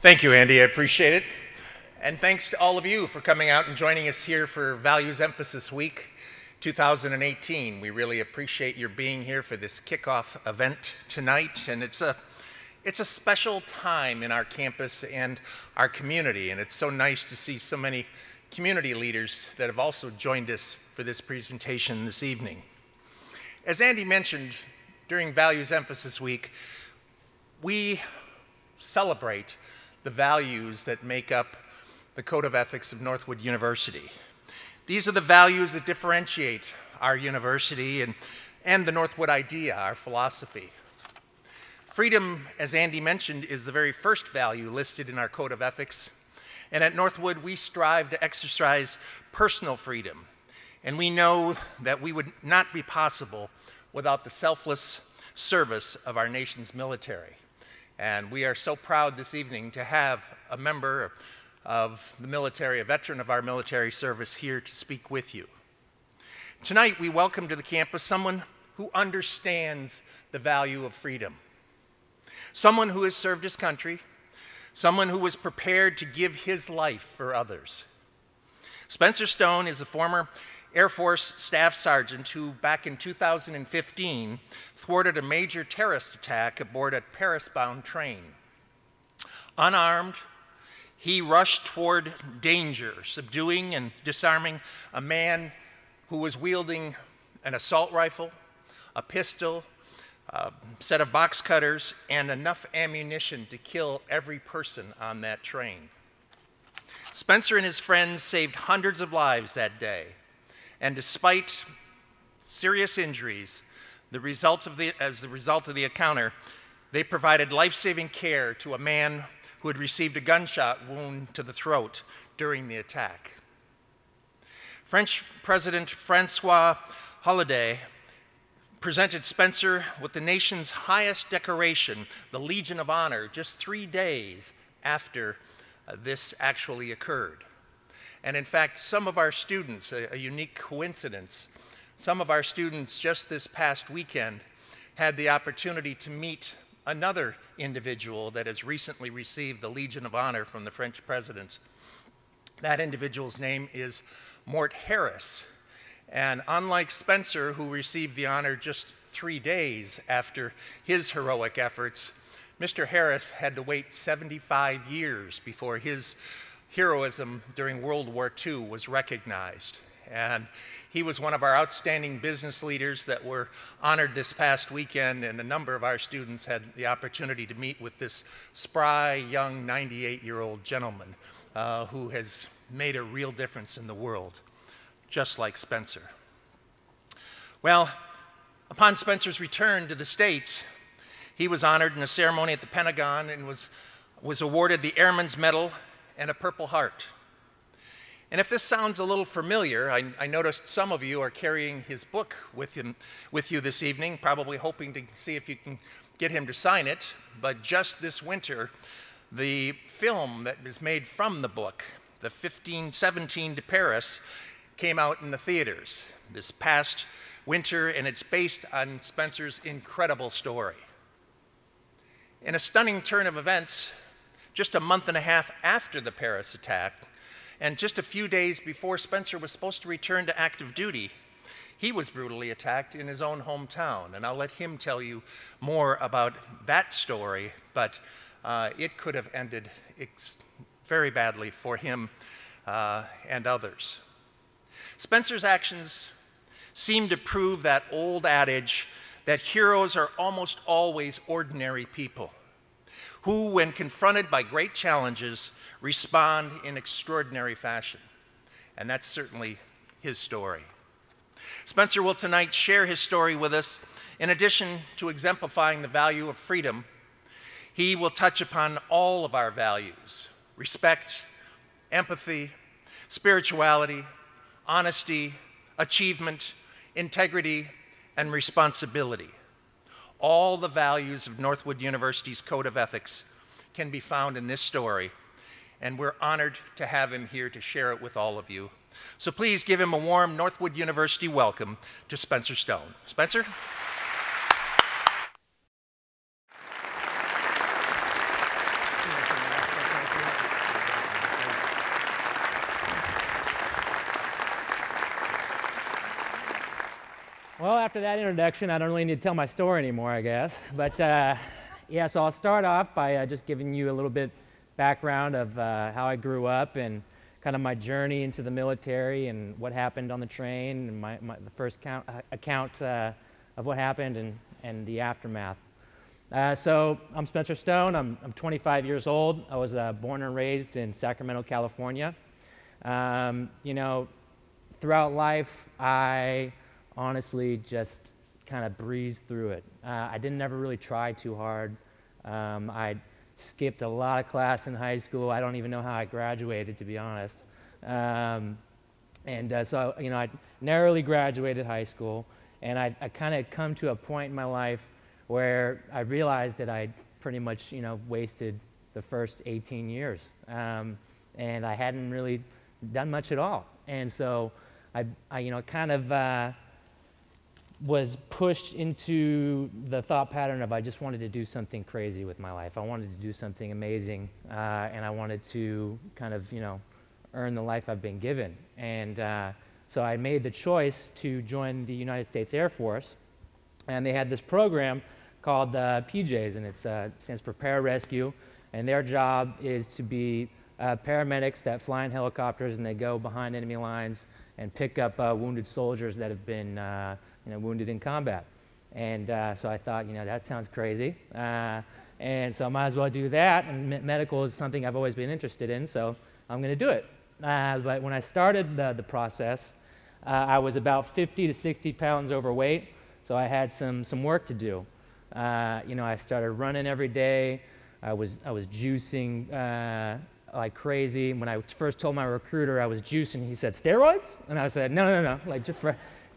Thank you, Andy. I appreciate it. And thanks to all of you for coming out and joining us here for Values Emphasis Week 2018. We really appreciate your being here for this kickoff event tonight. And it's a special time in our campus and our community. And it's so nice to see so many community leaders that have also joined us for this presentation this evening. As Andy mentioned, during Values Emphasis Week, we celebrate the values that make up the Code of Ethics of Northwood University. These are the values that differentiate our university and the Northwood idea, our philosophy. Freedom, as Andy mentioned, is the very first value listed in our Code of Ethics. And at Northwood, we strive to exercise personal freedom. And we know that we would not be possible without the selfless service of our nation's military. And we are so proud this evening to have a member of the military, a veteran of our military service here to speak with you. Tonight, we welcome to the campus someone who understands the value of freedom, someone who has served his country, someone who was prepared to give his life for others. Spencer Stone is a former Air Force Staff Sergeant who, back in 2015, thwarted a major terrorist attack aboard a Paris-bound train. Unarmed, he rushed toward danger, subduing and disarming a man who was wielding an assault rifle, a pistol, a set of box cutters, and enough ammunition to kill every person on that train. Spencer and his friends saved hundreds of lives that day. And despite serious injuries, as the result of the encounter, they provided life-saving care to a man who had received a gunshot wound to the throat during the attack. French President Francois Hollande presented Spencer with the nation's highest decoration, the Legion of Honor, just 3 days after this actually occurred. And in fact, some of our students, a unique coincidence, some of our students just this past weekend had the opportunity to meet another individual that has recently received the Legion of Honor from the French president. That individual's name is Mort Harris. And unlike Spencer, who received the honor just 3 days after his heroic efforts, Mr. Harris had to wait 75 years before his heroism during World War II was recognized. And he was one of our outstanding business leaders that were honored this past weekend, and a number of our students had the opportunity to meet with this spry, young 98-year-old gentleman who has made a real difference in the world, just like Spencer. Well, upon Spencer's return to the States, he was honored in a ceremony at the Pentagon and was awarded the Airman's Medal and a Purple Heart. And if this sounds a little familiar, I noticed some of you are carrying his book with you this evening, probably hoping to see if you can get him to sign it. But just this winter, the film that was made from the book, the 1517 to Paris, came out in the theaters this past winter, and it's based on Spencer's incredible story. In a stunning turn of events, just a month and a half after the Paris attack, and just a few days before Spencer was supposed to return to active duty, he was brutally attacked in his own hometown. And I'll let him tell you more about that story, but it could have ended very badly for him and others. Spencer's actions seem to prove that old adage that heroes are almost always ordinary people who, when confronted by great challenges, respond in extraordinary fashion. And that's certainly his story. Spencer will tonight share his story with us. In addition to exemplifying the value of freedom, he will touch upon all of our values: respect, empathy, spirituality, honesty, achievement, integrity, and responsibility. All the values of Northwood University's Code of Ethics can be found in this story, and we're honored to have him here to share it with all of you. So please give him a warm Northwood University welcome to Spencer Stone. Spencer? Well, after that introduction, I don't really need to tell my story anymore, I guess. But yeah, so I'll start off by just giving you a little bit background of how I grew up and kind of my journey into the military and what happened on the train and the first account of what happened and the aftermath. So I'm Spencer Stone. I'm 25 years old. I was born and raised in Sacramento, California. You know, throughout life, I honestly just kind of breezed through it. I didn't ever really try too hard. I skipped a lot of class in high school. I don't even know how I graduated, to be honest. So, you know, I narrowly graduated high school, and I kind of come to a point in my life where I realized that I pretty much, you know, wasted the first 18 years. And I hadn't really done much at all. And so I you know, kind of was pushed into the thought pattern of I just wanted to do something crazy with my life. I wanted to do something amazing, and I wanted to kind of, you know, earn the life I've been given. And so I made the choice to join the United States Air Force, and they had this program called PJs, and it stands for Pararescue, and their job is to be paramedics that fly in helicopters, and they go behind enemy lines and pick up wounded soldiers that have been you know, wounded in combat. And so I thought, you know, that sounds crazy. And so I might as well do that. And medical is something I've always been interested in, so I'm going to do it. But when I started the process, I was about 50 to 60 pounds overweight, so I had some work to do. You know, I started running every day. I was juicing like crazy. When I first told my recruiter I was juicing, he said, "Steroids?" And I said, no, like just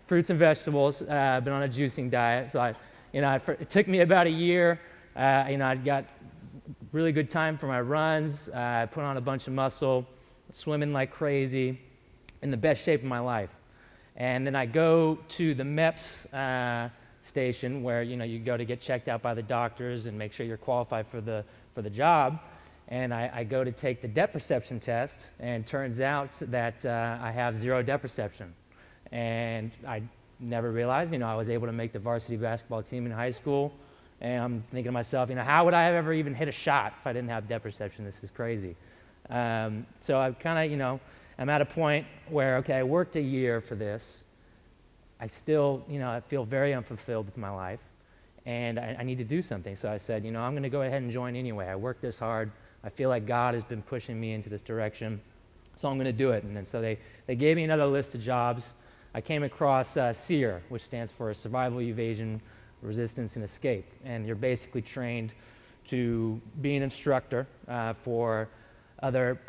fruits and vegetables. I've been on a juicing diet. So you know, it took me about a year. You know, I got really good time for my runs. I put on a bunch of muscle, swimming like crazy, in the best shape of my life. And then I go to the MEPS station where, you know, you go to get checked out by the doctors and make sure you're qualified for the job. And I go to take the depth perception test, and turns out that I have 0 depth perception. And I never realized, you know, I was able to make the varsity basketball team in high school. And I'm thinking to myself, you know, how would I have ever even hit a shot if I didn't have depth perception? This is crazy. So I kind of, you know, I'm at a point where, okay, I worked a year for this. I still, you know, I feel very unfulfilled with my life, and I need to do something. So I said, you know, I'm going to go ahead and join anyway. I worked this hard. I feel like God has been pushing me into this direction, so I'm going to do it. And then so they gave me another list of jobs. I came across SEER, which stands for Survival, Evasion, Resistance, and Escape. And you're basically trained to be an instructor for other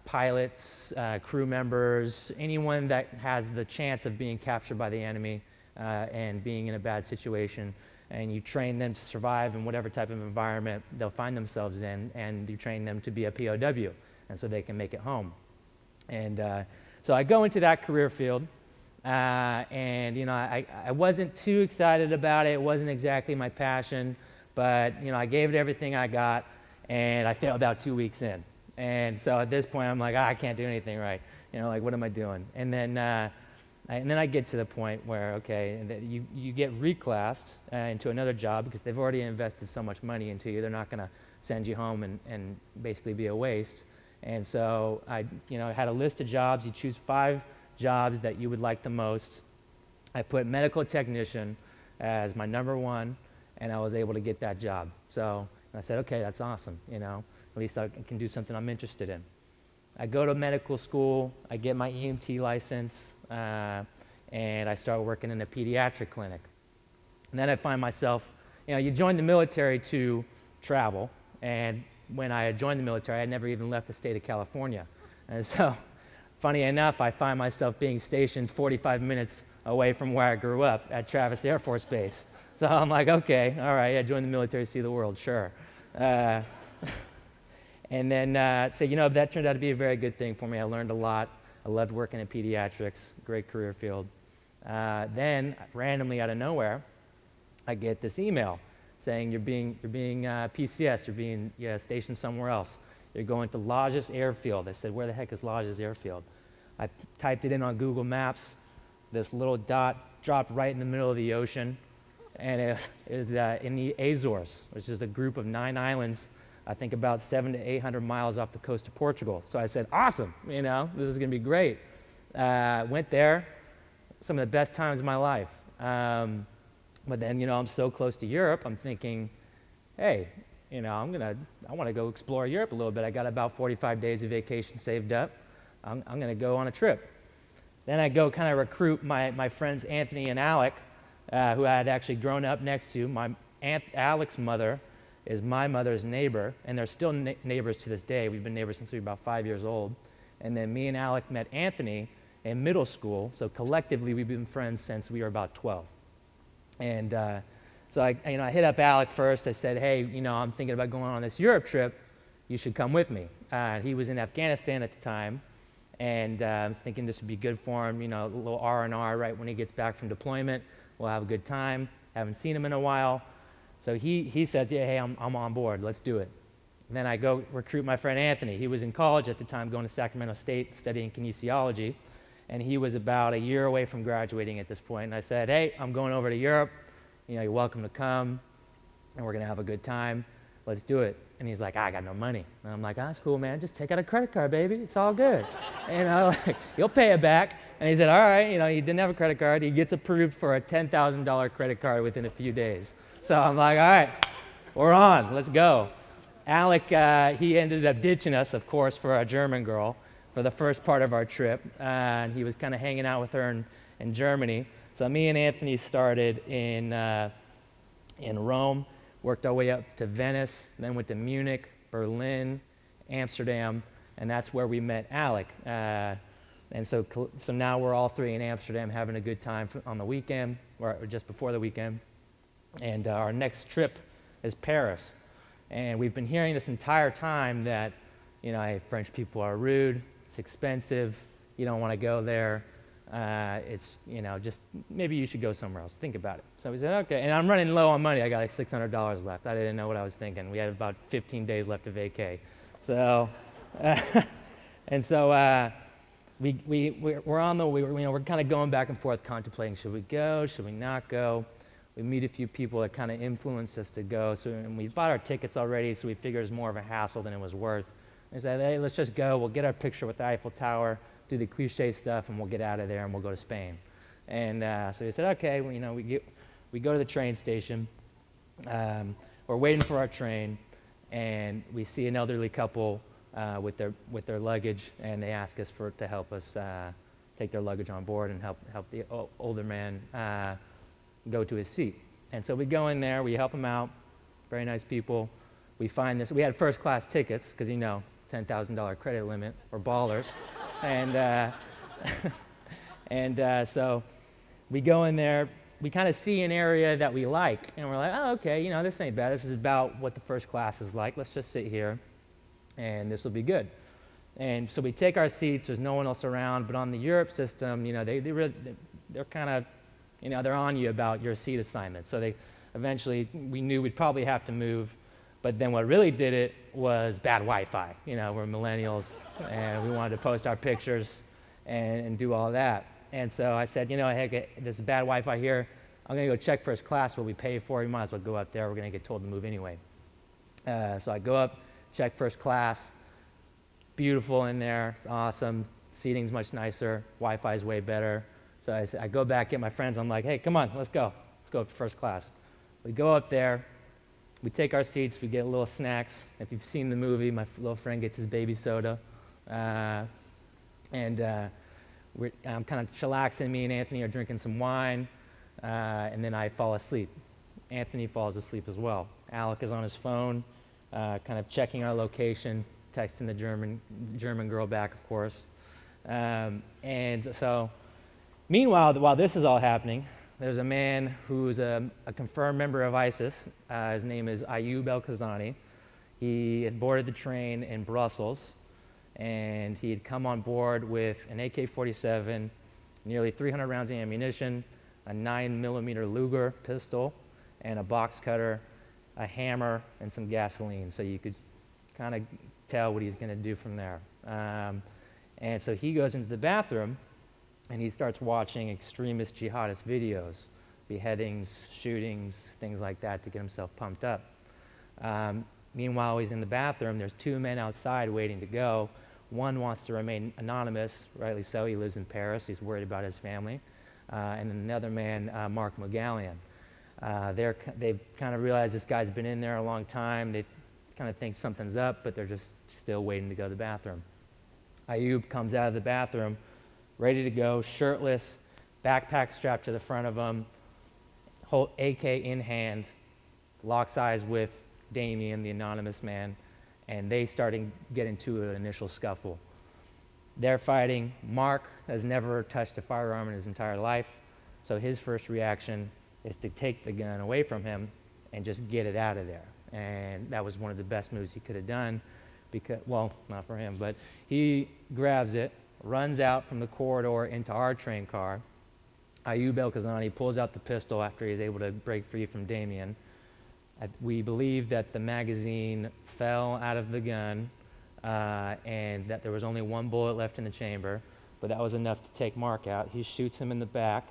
pilots, crew members, anyone that has the chance of being captured by the enemy and being in a bad situation. And you train them to survive in whatever type of environment they'll find themselves in, and you train them to be a POW, and so they can make it home. And so I go into that career field, and you know, I wasn't too excited about it. It wasn't exactly my passion, but you know, I gave it everything I got, and I failed about 2 weeks in. And so at this point, I'm like, I can't do anything right. You know, like, what am I doing? And then I get to the point where, okay, you get reclassed into another job because they've already invested so much money into you. They're not going to send you home and basically be a waste. And so I, you know, had a list of jobs. You choose 5 jobs that you would like the most. I put medical technician as my #1, and I was able to get that job. So I said, okay, that's awesome. You know, at least I can do something I'm interested in. I go to medical school, I get my EMT license, and I start working in a pediatric clinic. And then I find myself, you know, you join the military to travel, and when I had joined the military, I had never even left the state of California. And so, funny enough, I find myself being stationed 45 minutes away from where I grew up at Travis Air Force Base. So I'm like, okay, all right, I joined the military to see the world, sure. And then, so, you know, that turned out to be a very good thing for me. I learned a lot. I loved working in pediatrics, great career field. Then, randomly out of nowhere, I get this email saying you're being PCS, you're being stationed somewhere else. You're going to Lodges Airfield. I said, where the heck is Lodges Airfield? I typed it in on Google Maps. This little dot dropped right in the middle of the ocean, and it was in the Azores, which is a group of 9 islands, I think about 700 to 800 miles off the coast of Portugal. So I said, awesome, you know, this is going to be great. Went there, some of the best times of my life. But then, you know, I'm so close to Europe, I'm thinking, hey, you know, I want to go explore Europe a little bit. I got about 45 days of vacation saved up. I'm going to go on a trip. Then I go kind of recruit my friends Anthony and Alec, who I had actually grown up next to. My Aunt Alec's mother is my mother's neighbor, and they're still neighbors to this day. We've been neighbors since we were about 5 years old. And then me and Alec met Anthony in middle school, so collectively we've been friends since we were about 12. And so I hit up Alec first. I said, hey, you know, I'm thinking about going on this Europe trip. You should come with me. He was in Afghanistan at the time, and I was thinking this would be good for him, you know, a little R&R right when he gets back from deployment. We'll have a good time. Haven't seen him in a while. So he says, yeah, hey, I'm on board. Let's do it. And then I go recruit my friend Anthony. He was in college at the time, going to Sacramento State, studying kinesiology. And he was about a year away from graduating at this point. And I said, hey, I'm going over to Europe. You know, you're welcome to come, and we're going to have a good time. Let's do it. And he's like, I got no money. And I'm like, oh, that's cool, man. Just take out a credit card, baby. It's all good. And I'm like, you'll pay it back. And he said, all right. You know, he didn't have a credit card. He gets approved for a $10,000 credit card within a few days. So I'm like, all right, we're on. Let's go. Alec, he ended up ditching us, of course, for a German girl for the first part of our trip. And he was kind of hanging out with her in Germany. So me and Anthony started in Rome, worked our way up to Venice, then went to Munich, Berlin, Amsterdam, and that's where we met Alec. And so now we're all three in Amsterdam having a good time on the weekend, or just before the weekend. And our next trip is Paris. And we've been hearing this entire time that, you know, hey, French people are rude, it's expensive, you don't want to go there. It's, you know, just maybe you should go somewhere else. Think about it. So we said, okay. And I'm running low on money. I got like $600 left. I didn't know what I was thinking. We had about 15 days left of vacay. So, and so we're on the, we're kind of going back and forth contemplating, should we go, should we not go? We meet a few people that kind of influenced us to go. So, and we bought our tickets already, so we figured it was more of a hassle than it was worth. We said, hey, let's just go. We'll get our picture with the Eiffel Tower, do the cliche stuff, and we'll get out of there and we'll go to Spain. And so we said, okay, well, you know, we go to the train station. We're waiting for our train, and we see an elderly couple with their luggage, and they ask us to help us take their luggage on board and help the older man go to his seat. And so we go in there, we help him out. Very nice people. We find this. We had first class tickets because, you know, $10,000 credit limit, or ballers. And so we go in there, we kind of see an area that we like, and we're like, oh, okay, you know, this ain't bad. This is about what the first class is like. Let's just sit here, and this will be good. And so we take our seats. There's no one else around, but on the Europe system, you know, they're kind of, you know, they're on you about your seat assignment. So they eventually, we knew we'd probably have to move, but then what really did it was bad Wi-Fi. You know, we're millennials, and we wanted to post our pictures and do all that. And so I said, you know, heck, there's bad Wi-Fi here. I'm going to go check first class what we pay for. We might as well go up there. We're going to get told to move anyway. So I go up, check first class. Beautiful in there. It's awesome. Seating's much nicer. Wi-Fi's way better. So I go back, get my friends. I'm like, hey, come on, let's go. Let's go up to first class. We go up there. We take our seats. We get little snacks. If you've seen the movie, my little friend gets his baby soda. I'm kind of chillaxing. Me and Anthony are drinking some wine, and then I fall asleep. Anthony falls asleep as well. Alec is on his phone, kind of checking our location, texting the German girl back, of course. And so, meanwhile, while this is all happening, there's a man who's a confirmed member of ISIS. His name is Ayoub El-Kazani. He had boarded the train in Brussels, and he had come on board with an AK-47, nearly 300 rounds of ammunition, a 9mm Luger pistol, and a box cutter, a hammer, and some gasoline. So you could kind of tell what he's going to do from there. And so he goes into the bathroom, and he starts watching extremist jihadist videos, beheadings, shootings, things like that to get himself pumped up. Meanwhile, he's in the bathroom. There's two men outside waiting to go. One wants to remain anonymous, rightly so. He lives in Paris. He's worried about his family. And another man, Mark McGallion. They've kind of realized this guy's been in there a long time. They kind of think something's up, but they're just still waiting to go to the bathroom. Ayub comes out of the bathroom, ready to go, shirtless, backpack strapped to the front of him, whole AK in hand, locks eyes with Damien, the anonymous man, and they start to get into an initial scuffle. They're fighting. Mark has never touched a firearm in his entire life, so his first reaction is to take the gun away from him and just get it out of there. And that was one of the best moves he could have done, because, well, not for him, but he grabs it, runs out from the corridor into our train car. Ayub El-Kazani pulls out the pistol after he's able to break free from Damien. We believe that the magazine fell out of the gun and that there was only one bullet left in the chamber, but that was enough to take Mark out. He shoots him in the back.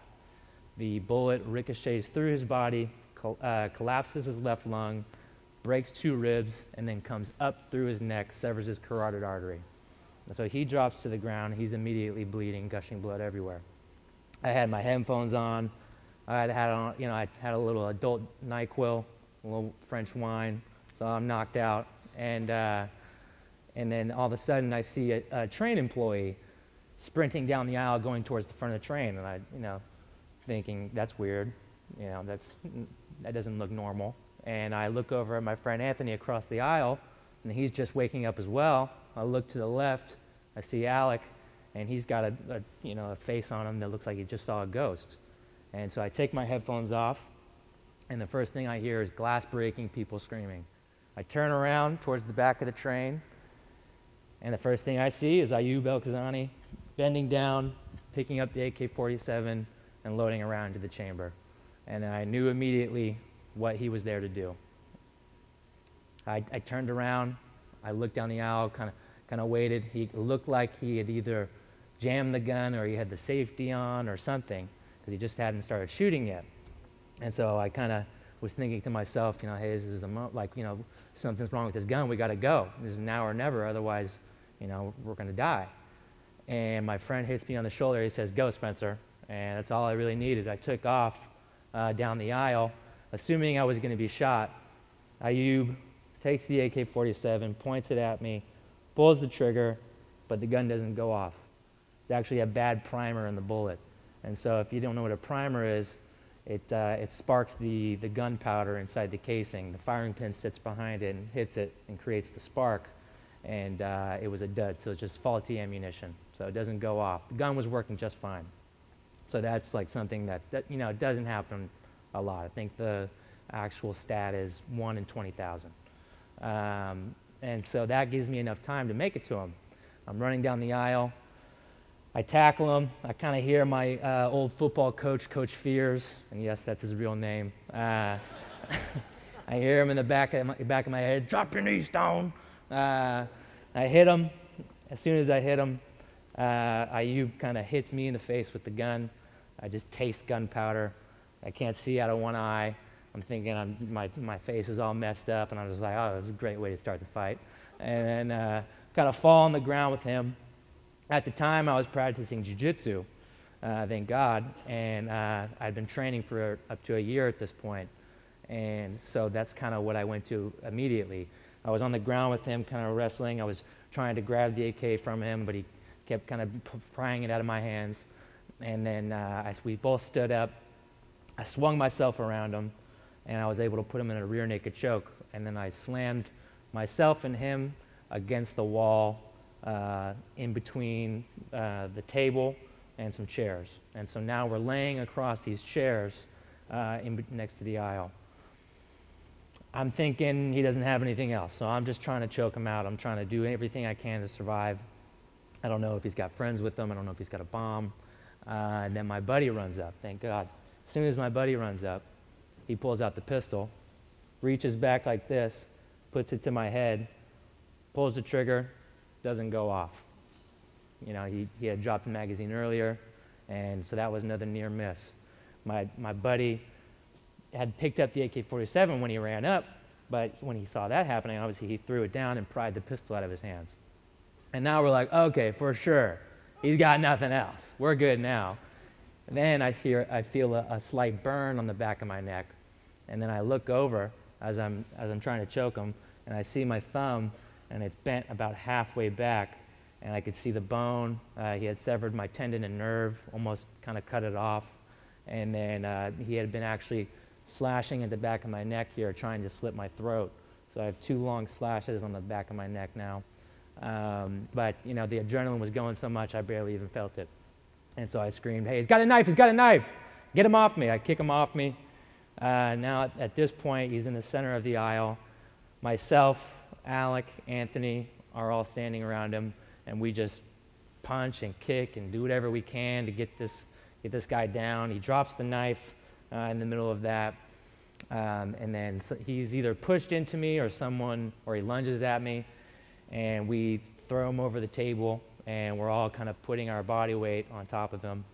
The bullet ricochets through his body, collapses his left lung, breaks two ribs, and then comes up through his neck, severs his carotid artery. And so he drops to the ground. He's immediately bleeding, gushing blood everywhere. I had my headphones on. I had a little adult NyQuil, a little French wine, so I'm knocked out. And then all of a sudden, I see a train employee sprinting down the aisle, going towards the front of the train, and I, thinking that's weird. That doesn't look normal. And I look over at my friend Anthony across the aisle, and he's just waking up as well. I look to the left, I see Alec, and he's got a face on him that looks like he just saw a ghost. And so I take my headphones off, and the first thing I hear is glass breaking, people screaming. I turn around towards the back of the train, and the first thing I see is Ayub El-Kazani bending down, picking up the AK-47, and loading around into the chamber. And I knew immediately what he was there to do. I turned around, I looked down the aisle, kind of waited. He looked like he had either jammed the gun or he had the safety on or something, because he just hadn't started shooting yet. And so I kind of was thinking to myself, hey, this is something's wrong with this gun. We got to go. This is now or never. Otherwise, we're going to die. And my friend hits me on the shoulder. He says, "Go, Spencer." And that's all I really needed. I took off down the aisle, assuming I was going to be shot. Ayub takes the AK-47, points it at me, pulls the trigger, but the gun doesn't go off. It's actually a bad primer in the bullet. And so if you don't know what a primer is, it sparks the gunpowder inside the casing. The firing pin sits behind it and hits it and creates the spark. And it was a dud, so it's just faulty ammunition. So it doesn't go off. The gun was working just fine. So that's like something that doesn't happen a lot. I think the actual stat is 1 in 20,000. And so that gives me enough time to make it to him. I'm running down the aisle. I tackle him. I kind of hear my old football coach, Coach Fears, and yes, that's his real name. I hear him in the back of my head, "Drop your knees down." I hit him. As soon as I hit him, Ayub kind of hits me in the face with the gun. I just taste gunpowder. I can't see out of one eye. I'm thinking my face is all messed up, and I'm just like, oh, this is a great way to start the fight. And then kind of fall on the ground with him. At the time, I was practicing jiu-jitsu, thank God, and I'd been training for up to a year at this point. And so that's kind of what I went to immediately. I was on the ground with him, kind of wrestling. I was trying to grab the AK from him, but he kept kind of prying it out of my hands. And then we both stood up. I swung myself around him, and I was able to put him in a rear naked choke. And then I slammed myself and him against the wall in between the table and some chairs. And so now we're laying across these chairs next to the aisle. I'm thinking he doesn't have anything else, so I'm just trying to choke him out. I'm trying to do everything I can to survive. I don't know if he's got friends with him. I don't know if he's got a bomb. And then my buddy runs up, thank God. As soon as my buddy runs up, he pulls out the pistol, reaches back like this, puts it to my head, pulls the trigger, doesn't go off. He had dropped the magazine earlier, And so that was another near miss. My buddy had picked up the AK-47 when he ran up, but when he saw that happening, obviously he threw it down and pried the pistol out of his hands. And now we're like, okay, for sure, he's got nothing else. We're good now. And then I feel a slight burn on the back of my neck, and then I look over as I'm trying to choke him, and I see my thumb, and it's bent about halfway back, and I could see the bone. He had severed my tendon and nerve, almost kind of cut it off, and then he had been actually slashing at the back of my neck here, trying to slit my throat. So I have 2 long slashes on the back of my neck now. But you know, the adrenaline was going so much I barely even felt it. And so I screamed, "Hey, he's got a knife, he's got a knife! Get him off me!" I kick him off me. Now at this point, he's in the center of the aisle. Myself, Alec, Anthony are all standing around him, and we just punch and kick and do whatever we can to get this guy down. He drops the knife in the middle of that, and then he's either pushed into me or he lunges at me, and we throw him over the table, and we're all kind of putting our body weight on top of him.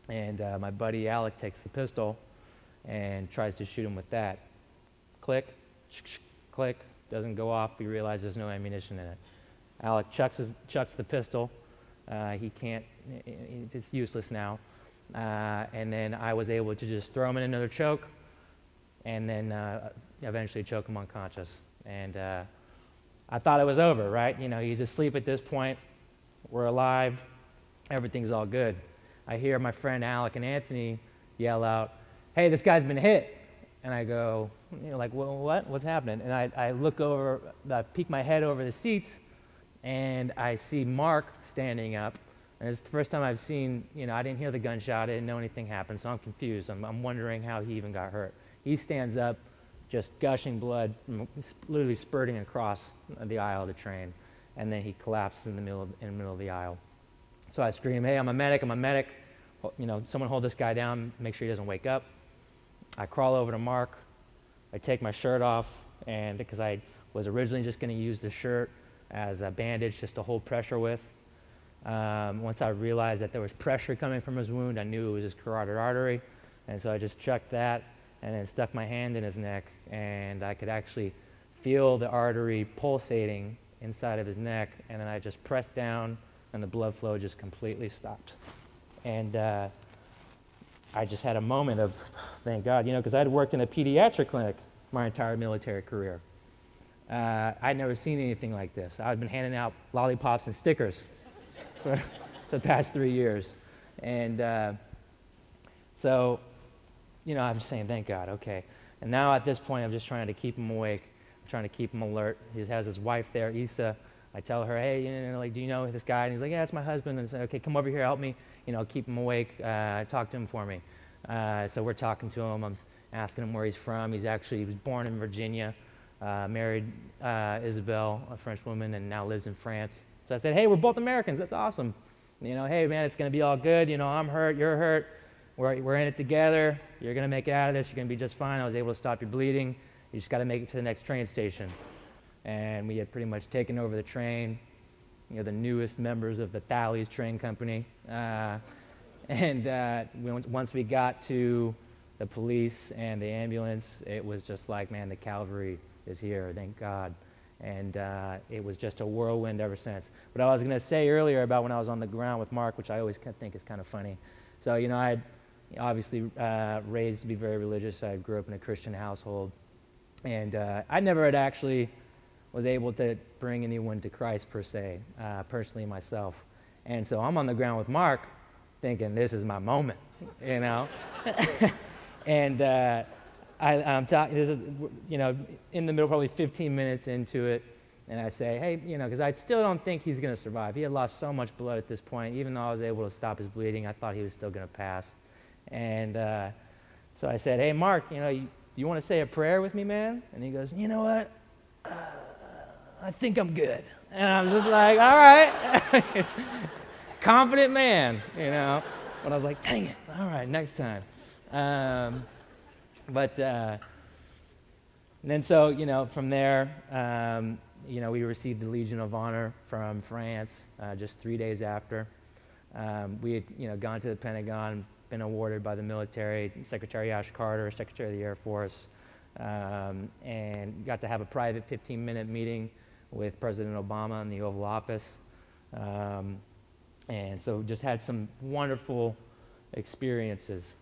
And my buddy Alec takes the pistol and tries to shoot him with that. Click, click, doesn't go off. We realize there's no ammunition in it. Alec chucks the pistol. He can't, it's useless now. And then I was able to just throw him in another choke, and then eventually choke him unconscious. And I thought it was over, right? You know, he's asleep at this point. We're alive. Everything's all good. I hear my friend Alec and Anthony yell out, "Hey, this guy's been hit." And I go, you know, like, well, what? What's happening? And I look over, I peek my head over the seats, and I see Mark standing up. And it's the first time I've seen, you know, I didn't hear the gunshot, I didn't know anything happened, so I'm confused. I'm wondering how he even got hurt. He stands up, just gushing blood, literally spurting across the aisle of the train, and then he collapses in the middle of the aisle. So I scream, "Hey, I'm a medic, I'm a medic. You know, someone hold this guy down, make sure he doesn't wake up." I crawl over to Mark, I take my shirt off, and because I was originally just going to use the shirt as a bandage just to hold pressure with. Once I realized that there was pressure coming from his wound, I knew it was his carotid artery, and so I just chucked that and then stuck my hand in his neck, and I could actually feel the artery pulsating inside of his neck, and then I just pressed down, and the blood flow just completely stopped. And I just had a moment of, thank God, you know, because I'd worked in a pediatric clinic my entire military career. I'd never seen anything like this. I'd been handing out lollipops and stickers for the past 3 years. And so, you know, I'm just saying, thank God, okay. And now at this point, I'm just trying to keep him awake, trying to keep him alert. He has his wife there, Issa. I tell her, "Hey, you know, like, do you know this guy?" And he's like, "Yeah, it's my husband." And I say, "Okay, come over here, help me, you know, keep him awake, talk to him for me." So we're talking to him. I'm asking him where he's from. He was born in Virginia, married Isabel, a French woman, and now lives in France. So I said, "Hey, we're both Americans. That's awesome. You know, hey, man, it's going to be all good. You know, I'm hurt, you're hurt. We're in it together. You're going to make it out of this. You're going to be just fine. I was able to stop your bleeding. You just got to make it to the next train station." And we had pretty much taken over the train, you know, the newest members of the Thales train company. Once we got to the police and the ambulance, it was just like, man, the cavalry is here, thank God. And it was just a whirlwind ever since. But I was going to say earlier about when I was on the ground with Mark, which I always think is kind of funny. So, you know, I obviously raised to be very religious. I grew up in a Christian household. And I never had actually was able to bring anyone to Christ per se, personally myself. And so I'm on the ground with Mark thinking, this is my moment, you know? And I'm talking, this is, you know, in the middle, probably 15 minutes into it, and I say, "Hey, you know," because I still don't think he's going to survive. He had lost so much blood at this point. Even though I was able to stop his bleeding, I thought he was still going to pass. And so I said, "Hey, Mark, you know, you want to say a prayer with me, man?" And he goes, "You know what? I think I'm good." And I was just like, all right. Confident man, you know. But I was like, dang it, all right, next time. And then so, you know, from there, you know, we received the Legion of Honor from France just 3 days after. We had, gone to the Pentagon, been awarded by the military, Secretary Ash Carter, Secretary of the Air Force, and got to have a private 15-minute meeting with President Obama in the Oval Office. And so just had some wonderful experiences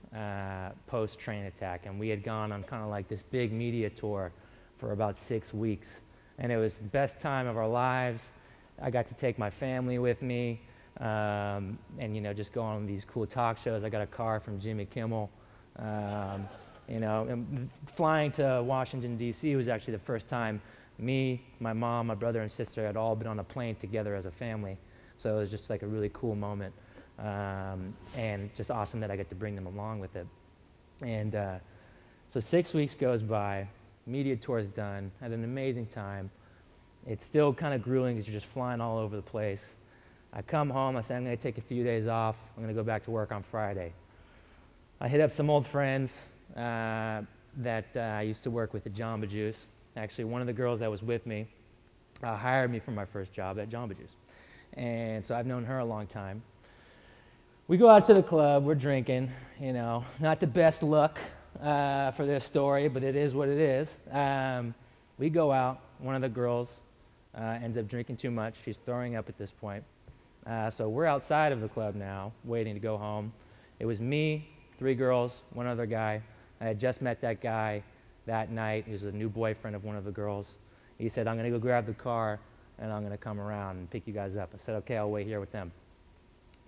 post-train attack. And we had gone on kind of like this big media tour for about 6 weeks. And it was the best time of our lives. I got to take my family with me and, just go on these cool talk shows. I got a car from Jimmy Kimmel. And flying to Washington, D.C. was actually the first time me, my mom, my brother, and sister had all been on a plane together as a family. So it was just like a really cool moment, and just awesome that I get to bring them along with it. And so 6 weeks goes by, media tour's done, had an amazing time. It's still kind of grueling because you're just flying all over the place. I come home, I say I'm going to take a few days off, I'm going to go back to work on Friday. I hit up some old friends that I used to work with at Jamba Juice. Actually, one of the girls that was with me hired me for my first job at Jamba Juice. And so I've known her a long time. We go out to the club, we're drinking, not the best look for this story, but it is what it is. We go out, one of the girls ends up drinking too much, she's throwing up at this point. So we're outside of the club now, waiting to go home. It was me, 3 girls, one other guy. I had just met that guy that night. He was a new boyfriend of one of the girls. He said, I'm going to go grab the car, and I'm going to come around and pick you guys up. I said, okay, I'll wait here with them.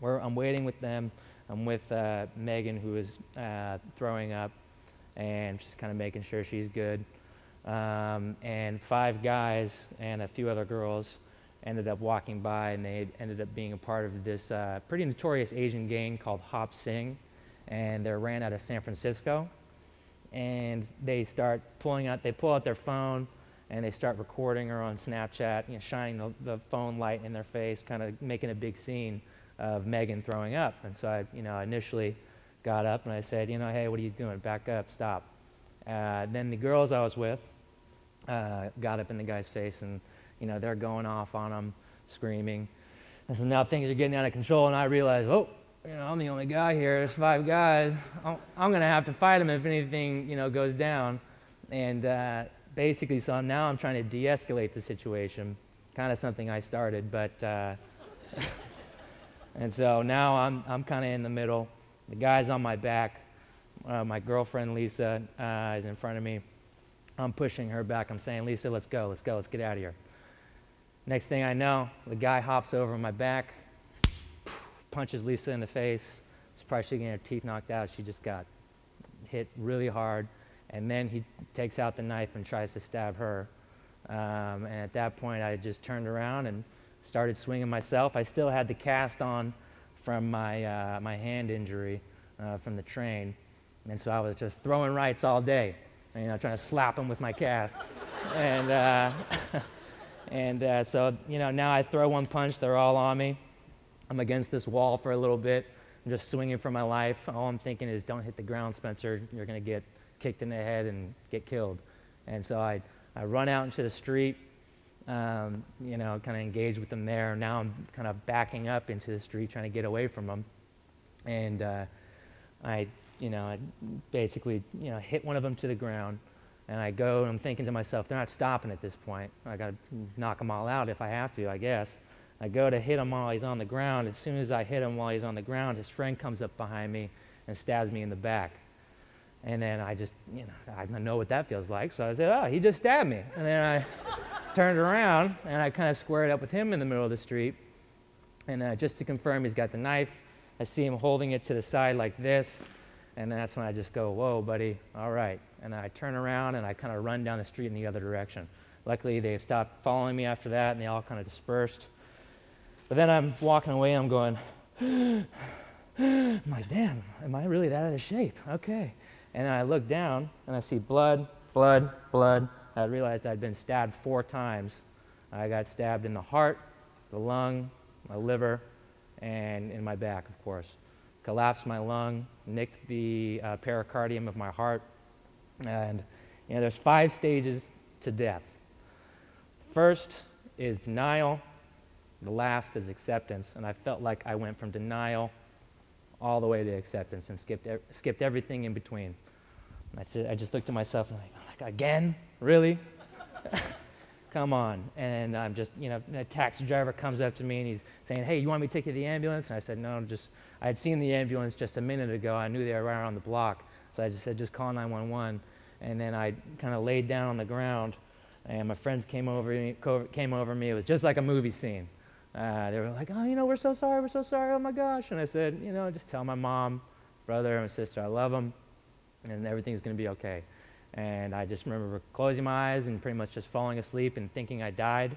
I'm waiting with them. I'm with Megan, who is throwing up, and just kind of making sure she's good. And 5 guys and a few other girls ended up walking by, and they ended up being a part of this pretty notorious Asian gang called Hop Sing, and they're ran out of San Francisco. And they start pull out their phone, and they start recording her on Snapchat, shining the phone light in their face, kind of making a big scene of Megan throwing up. And so I initially got up and I said, hey, what are you doing? Back up, stop. Then the girls I was with got up in the guy's face, and they're going off on him, screaming. And so now things are getting out of control, and I realize, I'm the only guy here. There's 5 guys. I'm going to have to fight them if anything, goes down. And basically, so now I'm trying to de-escalate the situation, kind of something I started, but and so now I'm kind of in the middle. The guy's on my back. My girlfriend, Lisa, is in front of me. I'm pushing her back. I'm saying, Lisa, let's go, let's get out of here. Next thing I know, the guy hops over my back, punches Lisa in the face. She's probably getting her teeth knocked out. She just got hit really hard. And then he takes out the knife and tries to stab her. And at that point, I just turned around and started swinging myself. I still had the cast on from my, my hand injury from the train. And so I was just throwing rights all day, trying to slap him with my cast. And, so, now I throw one punch, they're all on me. I'm against this wall for a little bit. I'm just swinging for my life. All I'm thinking is, don't hit the ground, Spencer. You're going to get kicked in the head and get killed. And so I run out into the street, kind of engage with them there. Now I'm kind of backing up into the street, trying to get away from them. And I basically, hit one of them to the ground. And I go, and I'm thinking to myself, they're not stopping at this point. I got to knock them all out if I have to, I guess. I go to hit him while he's on the ground. As soon as I hit him while he's on the ground, his friend comes up behind me and stabs me in the back. And then I just, I know what that feels like. So I said, oh, he just stabbed me. And then I turned around, and I kind of squared up with him in the middle of the street. And just to confirm, he's got the knife. I see him holding it to the side like this. And then that's when I just go, whoa, buddy, all right. And I turn around, and I kind of run down the street in the other direction. Luckily, they stopped following me after that, and they all kind of dispersed. But then I'm walking away, and I'm going, I'm like, damn, am I really that out of shape? Okay. And then I look down, and I see blood, blood, blood. I realized I'd been stabbed 4 times. I got stabbed in the heart, the lung, my liver, and in my back, of course. Collapsed my lung, nicked the pericardium of my heart. And there's 5 stages to death. First is denial. The last is acceptance, and I felt like I went from denial all the way to acceptance and skipped everything in between. And I just looked at myself and I'm like, again? Really? Come on. And I'm just, a taxi driver comes up to me and he's saying, hey, you want me to take you to the ambulance? And I said, no, I had seen the ambulance just a minute ago. I knew they were right around the block. So I just said, just call 911. And then I kind of laid down on the ground, and my friends came over me. It was just like a movie scene. They were like, oh, we're so sorry, oh my gosh. And I said, just tell my mom, brother, and my sister I love them, and everything's going to be okay. And I just remember closing my eyes and pretty much just falling asleep and thinking I died,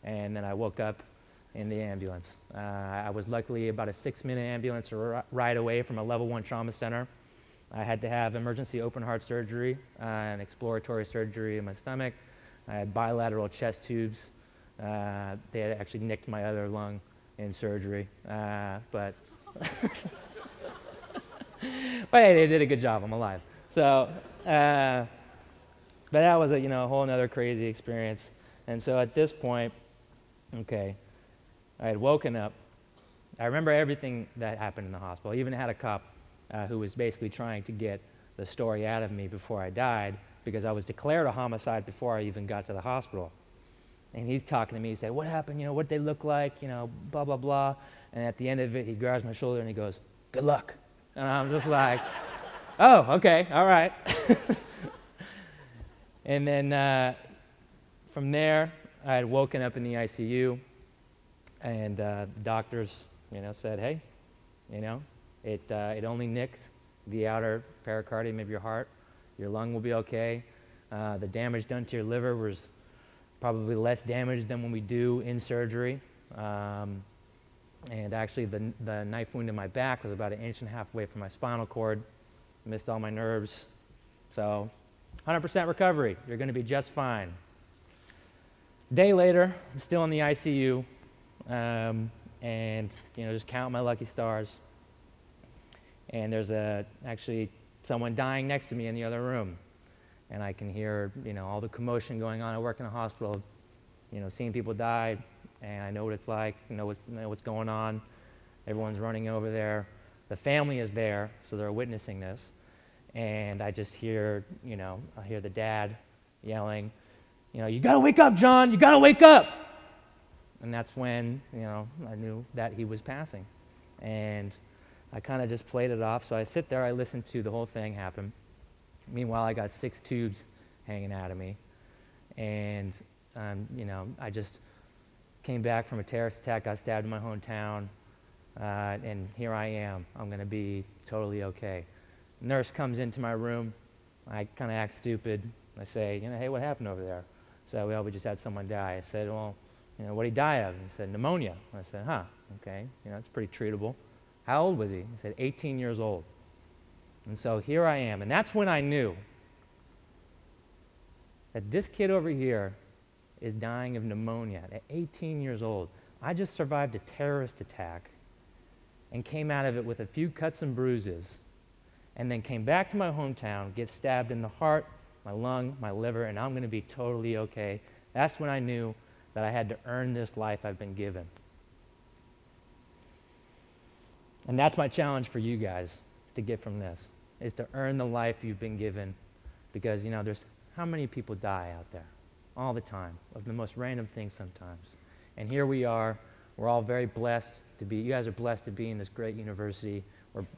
and then I woke up in the ambulance. I was luckily about a 6-minute ambulance ride away from a level 1 trauma center. I had to have emergency open heart surgery and exploratory surgery in my stomach. I had bilateral chest tubes. They had actually nicked my other lung in surgery, but hey, they did a good job. I'm alive. So, but that was a whole other crazy experience. And so at this point, okay, I had woken up. I remember everything that happened in the hospital. I even had a cop who was basically trying to get the story out of me before I died, because I was declared a homicide before I even got to the hospital. And he's talking to me. He said, what happened? What they look like? Blah, blah, blah. And at the end of it, he grabs my shoulder and he goes, good luck. And I'm just like, oh, okay, all right. And then from there, I had woken up in the ICU, and the doctors, said, hey, it only nicked the outer pericardium of your heart. Your lung will be okay. The damage done to your liver was probably less damage than when we do in surgery. And actually, the knife wound in my back was about 1.5 inches away from my spinal cord. Missed all my nerves. So 100% recovery. You're going to be just fine. A day later, I'm still in the ICU, and just counting my lucky stars. And there's actually someone dying next to me in the other room. And I can hear, all the commotion going on. I work in a hospital, seeing people die, and I know what it's like, know what's going on. Everyone's running over there. The family is there, so they're witnessing this. And I just hear, I hear the dad yelling, you gotta wake up, John, you gotta wake up. And that's when, I knew that he was passing. And I kind of just played it off. So I sit there, I listen to the whole thing happen. Meanwhile, I got 6 tubes hanging out of me. And, I just came back from a terrorist attack, got stabbed in my hometown, and here I am. I'm going to be totally okay. Nurse comes into my room. I kind of act stupid. I say, hey, what happened over there? So, well, we just had someone die. I said, well, what did he die of? He said, pneumonia. I said, huh, okay, it's pretty treatable. How old was he? He said, 18 years old. And so here I am. And that's when I knew that this kid over here is dying of pneumonia at 18 years old. I just survived a terrorist attack and came out of it with a few cuts and bruises, and then came back to my hometown, get stabbed in the heart, my lung, my liver, and I'm going to be totally okay. That's when I knew that I had to earn this life I've been given. And that's my challenge for you guys to get from this, is to earn the life you've been given. Because, there's how many people die out there all the time of the most random things sometimes. And here we are. We're all very blessed to be, you guys are blessed to be in this great university.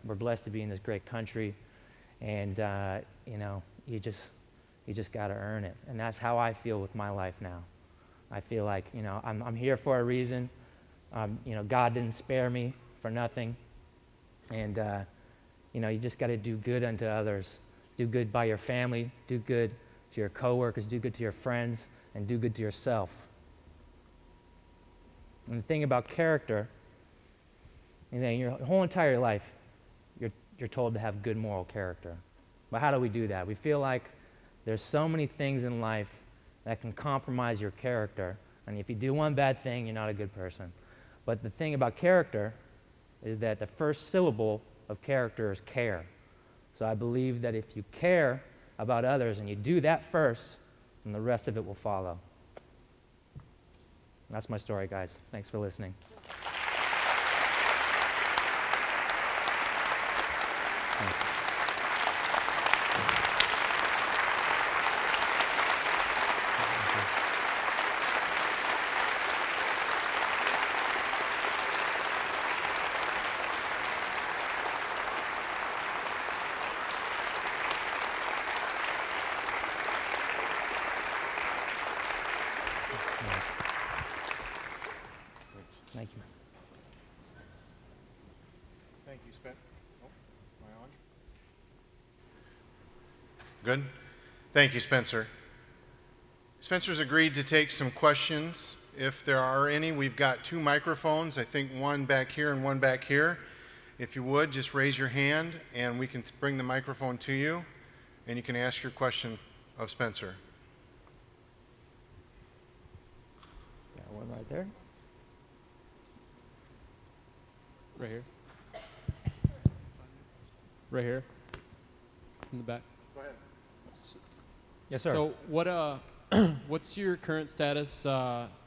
We're blessed to be in this great country. And, you just got to earn it. And that's how I feel with my life now. I feel like, I'm here for a reason. God didn't spare me for nothing. And, you just got to do good unto others. Do good by your family. Do good to your coworkers. Do good to your friends. And do good to yourself. And the thing about character is that your whole entire life, you're told to have good moral character. But how do we do that? We feel like there's so many things in life that can compromise your character. And if you do one bad thing, you're not a good person. But the thing about character is that the first syllable of character is care. So I believe that if you care about others and you do that first, then the rest of it will follow. That's my story, guys. Thanks for listening. Thanks. Thank you. Thank you, Spencer. Oh, am I on? Good. Thank you, Spencer. Spencer's agreed to take some questions if there are any. We've got 2 microphones, I think one back here and one back here. If you would, just raise your hand and we can bring the microphone to you and you can ask your question of Spencer. Got one right there. Right here. Right here. In the back. Go ahead. Yes, sir. So what what's your current status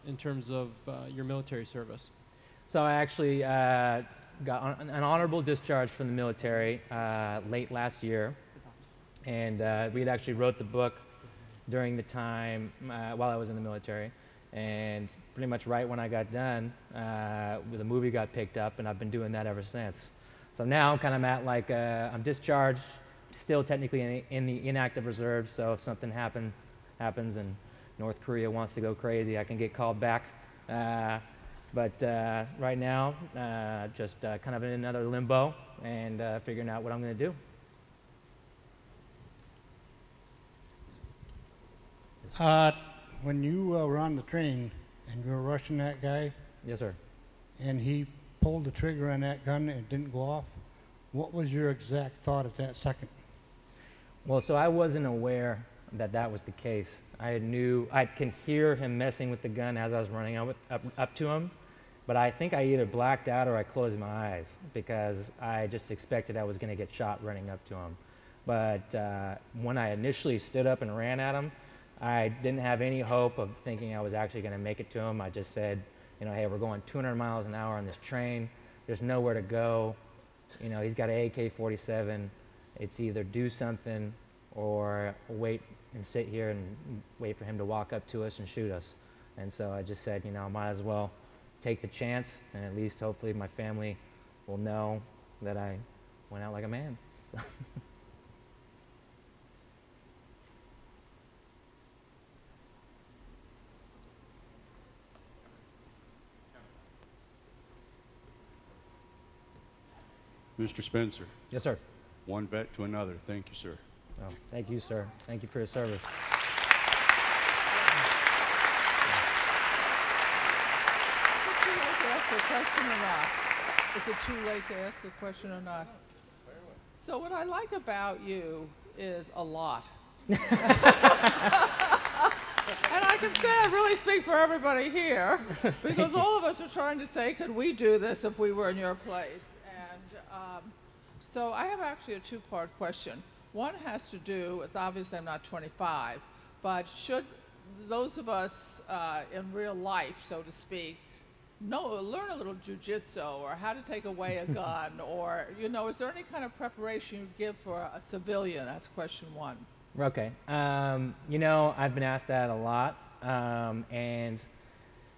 in terms of your military service? So I actually got an honorable discharge from the military late last year, and we had actually wrote the book during the time while I was in the military, and pretty much right when I got done, the movie got picked up, and I've been doing that ever since. So now I'm kind of at like I'm discharged, still technically in the inactive reserve. So if something happens and North Korea wants to go crazy, I can get called back. But right now, just kind of in another limbo and figuring out what I'm going to do. When you were on the train and you were rushing that guy, Yes, sir. and he pulled the trigger on that gun and it didn't go off, what was your exact thought at that second? Well, so I wasn't aware that that was the case. I can hear him messing with the gun as I was running up to him, but I think I either blacked out or I closed my eyes because I just expected I was going to get shot running up to him. But when I initially stood up and ran at him, I didn't have any hope of thinking I was actually going to make it to him. I just said, you know, hey, we're going 200 miles an hour on this train. There's nowhere to go. You know, he's got an AK-47. It's either do something or wait and sit here and wait for him to walk up to us and shoot us. And so I just said, you know, I might as well take the chance, and at least hopefully my family will know that I went out like a man. Mr. Spencer, Yes, sir. one vet to another. Thank you, sir. Oh, thank you, sir. Thank you for your service. Is it too late to ask a question or not? So what I like about you is a lot. And I can say I really speak for everybody here because all of us are trying to say, could we do this if we were in your place? And so I have actually a 2-part question. One has to do, it's obvious I'm not 25, but should those of us in real life, so to speak, learn a little jujitsu or how to take away a gun or, you know, is there any kind of preparation you give for a civilian? That's question 1. Okay. You know, I've been asked that a lot, and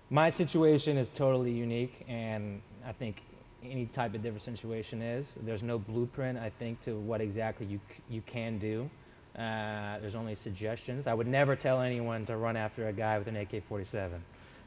my situation is totally unique, and I think any type of different situation is. There's no blueprint, I think, to what exactly you can do. There's only suggestions. I would never tell anyone to run after a guy with an AK-47.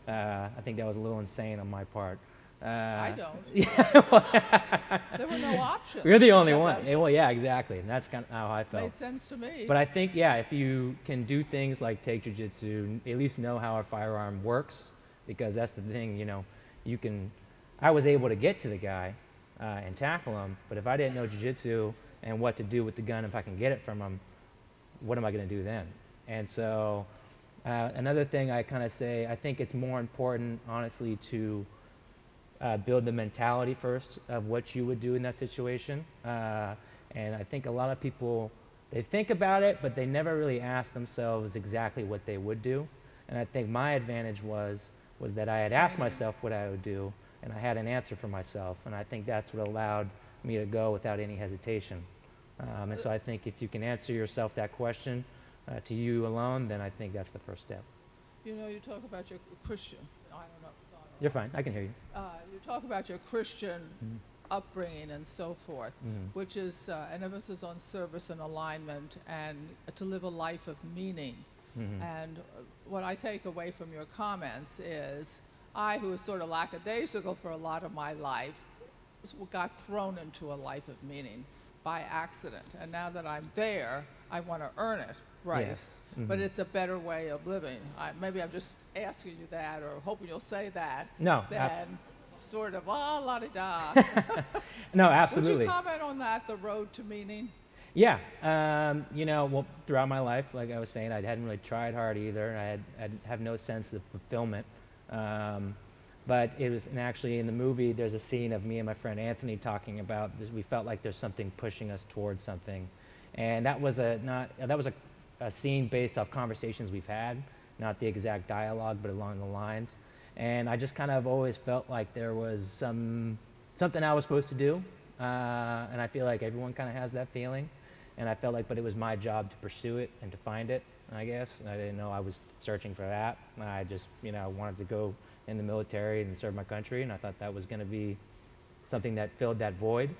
I think that was a little insane on my part. I don't. Yeah. There were no options. You're the only one. Well, yeah, exactly. And that's kind of how I felt. Made sense to me. But I think, yeah, if you can do things like take jujitsu, at least know how a firearm works, because that's the thing, you know, you can. I was able to get to the guy and tackle him, but if I didn't know jujitsu and what to do with the gun, if I can get it from him, what am I going to do then? And so another thing I kind of say, I think it's more important, honestly, to build the mentality first of what you would do in that situation. And I think a lot of people, they think about it, but they never really ask themselves exactly what they would do. And I think my advantage was was that I had asked myself what I would do, and I had an answer for myself, and I think that's what allowed me to go without any hesitation. And so I think if you can answer yourself that question to you alone, then I think that's the first step. You know, you talk about your Christian, I don't know if it's on. You're fine, I can hear you. You talk about your Christian upbringing and so forth, which is an emphasis on service and alignment and to live a life of meaning. And what I take away from your comments is I, who was sort of lackadaisical for a lot of my life, got thrown into a life of meaning by accident. And now that I'm there, I want to earn it, right? Yes. But it's a better way of living. Maybe I'm just asking you that or hoping you'll say that. No. Then sort of, la-di-da. No, absolutely. Would you comment on that, the road to meaning? Yeah, you know, well, throughout my life, like I was saying, I hadn't really tried hard either. I have no sense of fulfillment. But it was, and actually in the movie, there's a scene of me and my friend Anthony talking about this. We felt like there's something pushing us towards something, and that was a scene based off conversations we've had, not the exact dialogue, but along the lines. And I just kind of always felt like there was something I was supposed to do, and I feel like everyone kind of has that feeling. And I felt like, but it was my job to pursue it and to find it, I guess. And I didn't know I was searching for that. I just, you know, wanted to go in the military and serve my country, and I thought that was going to be something that filled that void.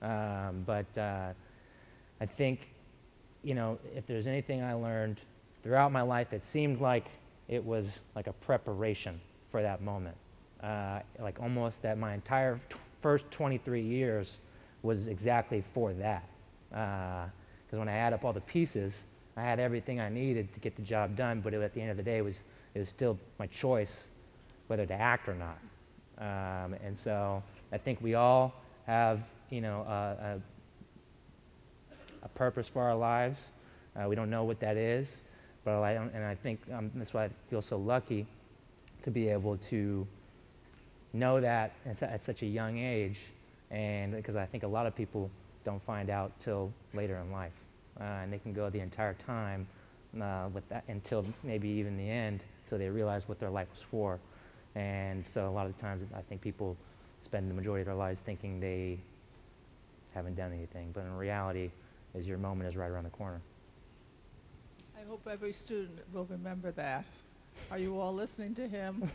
But I think, you know, if there's anything I learned throughout my life, it seemed like it was like a preparation for that moment. Like almost that my entire first 23 years was exactly for that. Because when I add up all the pieces, I had everything I needed to get the job done, but at the end of the day, it was still my choice whether to act or not. And so I think we all have, you know, a purpose for our lives. We don't know what that is, but I think that's why I feel so lucky to be able to know that at such a young age, and because I think a lot of people don't find out till later in life, and they can go the entire time with that until maybe even the end, till they realize what their life was for. And so a lot of the times I think people spend the majority of their lives thinking they haven't done anything, but in reality, your moment is right around the corner. I hope every student will remember that. Are you all listening to him?